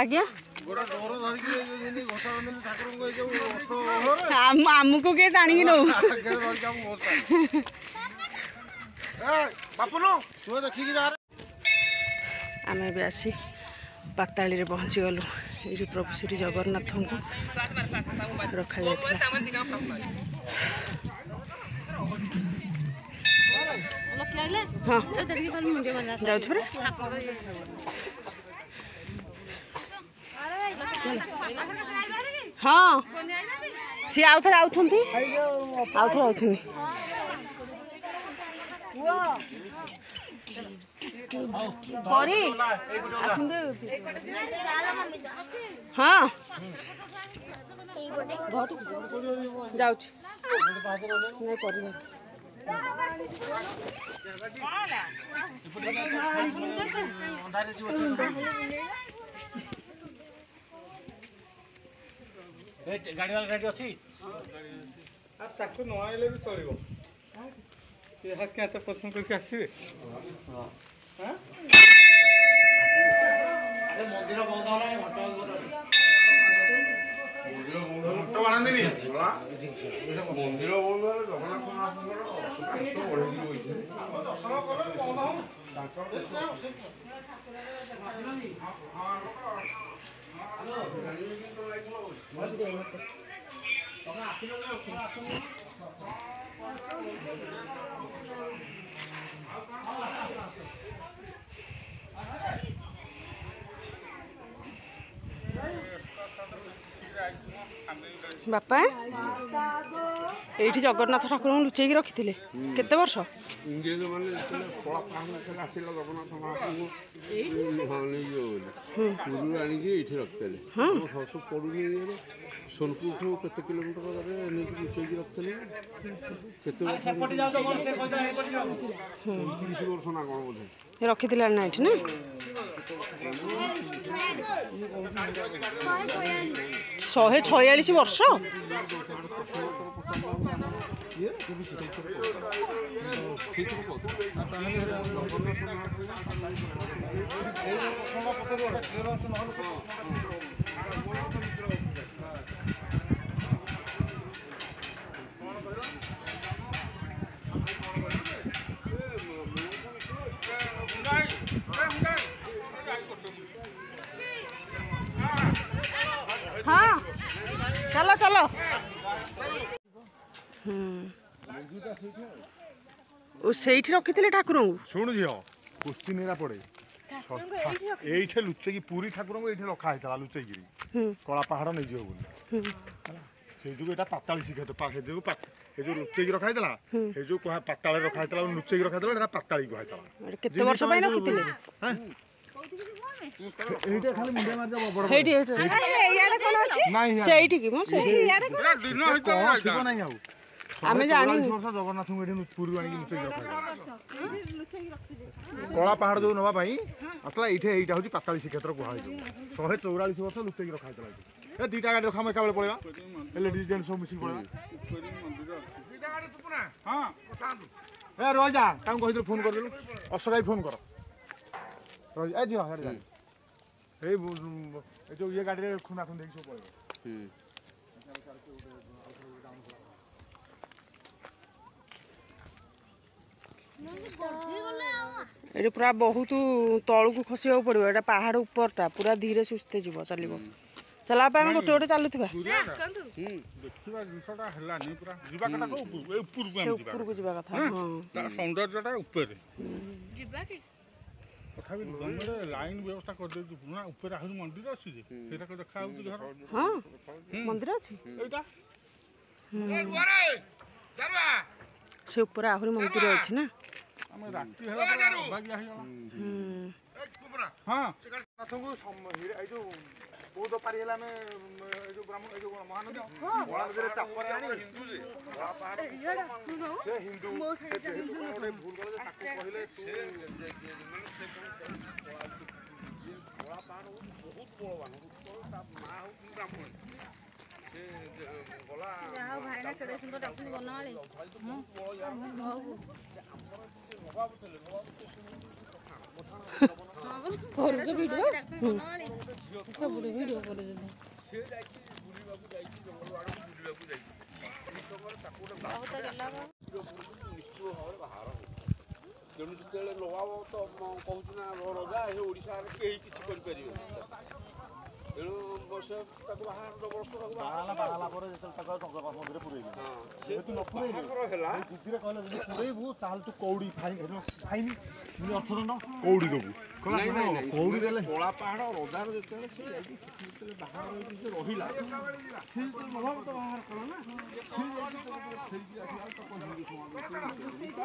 आज्ञा आमको किए टाणी नौ आम ए आसी पाताली रे पहुँची गलु ये प्रभु श्री जगन्नाथ को रखा जाए हाँ जाऊँ हाँ सी आउ थे हाँ जाऊँ गाड़ी वाला रेडी अच्छी ताको न आइले भी चलिबो से हाथ के हाथ पसंद करके आसीबे हां अरे मंदिर बहुत होला घंटा बांधेनी मंदिर बहुत जगन्नाथ महाप्रभुर तो बढ़ी होई दर्शन करे बापा ये जगन्नाथ ठाकुर लुचेक रखी थे केते वर्ष इंग्रेज मैंने कला आसला जगन्नाथ महाप्रभु पुरी आणिकी ये रखते सब पड़ूनी सोनपुर केते किलोमीटर लुचेक रखते केते वर्ष ना कौन बोधे रखी थे ना ये ना 146 वर्ष हाँ चलो चलो ସେଇଠି ରଖିଥିଲେ ଠାକୁରଙ୍କୁ ଶୁଣୁ ଝିଅ କୁସ୍ତି ନେରା ପଡେ ଏଇଠି ଲୁଚେଇକି ପୁରୀ ଠାକୁରଙ୍କୁ ଏଇଠି ରଖା ହେଇଥିଲା ଲୁଚେଇକିରି କଳା ପାହାଡ଼ ନେଇଯିବ ବୋଲି ସେଇ ଯୋଗୁ ଏଇଟା ପାତାଳି ଶିଖେତ ସେ ଯୋଗୁ ଏ ଯୋଉ ଲୁଚେଇକି ରଖା ହେଇଥିଲା ସେଇ ଯୋଉ ପାତାଳରେ ରଖା ହେଇଥିଲା ଲୁଚେଇକି ରଖା ହେଇଥିଲା ଏଇଟା ପାତାଳି କୁହା ହେଇଥିଲା କେତେ ବର୍ଷ ପାଇଁ ରଖିଥିଲେ ଏଇଟା ଖାଲି ମୁଣ୍ଡିଆ ମାରି ଦବ ବଡ ସେଇଠି ଇଆଡେ କୋନ ଅଛି ସେଇଠି କି ମୁଁ ସେଇଠି ଇଆଡେ କଣ ଥିବ ନାହିଁ ଆଉ ଆମେ ଜାଣିନୁ ଜଗନ୍ନାଥଙ୍କୁ ଏଠି ପୁରୀ ଆଣିକି ଲୁଚେଇକି ରଖା କଳା ପାହାଡ଼ ଯୋଉ ନବା ପାଇଁ ଆସିଲା ଏଇଠି ଏଇଟା ହଉଛି ପାତାଳି ଶ୍ରୀକ୍ଷେତ୍ର କୁହା ହେଇଯିବ 144 ବର୍ଷ ଲୁଚେଇକି ରଖା ହେଇଥିଲା ଏ ଦିଟା ଗାଡି ରଖା ଆମେ ଏକାବେଳେ ପଳେଇବା ଲେଡିଜ ଜେଣ୍ଟସ ସବୁ ମିଶିକି ପଳେଇବା ଏ ରହିଯା ତାଙ୍କୁ କହିଥିଲୁ ଫୋନ କରିଦେଲୁ ଅଶୋକ ଫୋନ କର ଏ ଝିଅ ଏଇ ଯୋଉ ଇଏ ଗାଡିରେ ଖୁନ୍ଦା ଖୁନ୍ଦି ହେଇକି ସବୁ ପଳେଇବ ये पूरा बहुत तलू को खसवा पड़ो ये पहाड़ उपरटा पूरा धीरे सुस्थे जीव चलो चला गोटे गोटे चलुवा लाइन व्यवस्था कर मंदिर अच्छी देखा हाँ मंदिर अच्छी से ऊपर आहरी मंदिर अच्छी ना बहुत पारी महानदी महानदी चापर हिंदू भूल कहले बहुत बड़वान माँ ब्राह्मण भाईना केड़े सुंदर डाकुनी बनवाले କରୁଛ ଭିଡ଼ିଓ ବନମାଳୀ ସବୁଠୁ ଭିଡ଼ିଓ କରୁଛନ୍ତି ବହୁତ ଗେଲା ବା। ତେଣୁ ଯେତେବେଳେ ନବାବ ତ କହୁଛି ନା ରଜା ଏ ଓଡ଼ିଶାରେ କେହି କିଛି କରିପାରିବେନି ତେଣୁ ବର୍ଷ ତାକୁ ବାହାହେଲା ପରେ ଯେତେବେଳେ ତାକୁ ଟଙ୍କା ମନ୍ଦିରରେ ପୁରେଇଲି ଯେହେତୁ ନ ବାହାଘର ହେଲା ଦିଦିରେ କହିଲେ ଯଦି ପୁରେଇବୁ ତାହେଲେ ତୁ କଉଡ଼ି ଫାଇନି ଅର୍ଥଦଣ୍ଡ କଉଡ଼ି ଦେବୁ କଉଡ଼ି ଦେଲେ କଳା ପାହାଡ଼ ରଜାର ଯେତେବେଳେ ସେ ଯାଇକି ଯେତେବେଳେ ବାହାର ହେଇକି ସେ ରହିଲା ସେ ଯେତେବେଳେ ନବାବ ତ ବାହାର କଲା ନା ସେ ଯାଇକି ଫେରିକି ଆସିଲା ତାକୁ ହିନ୍ଦୁ ସମାଜ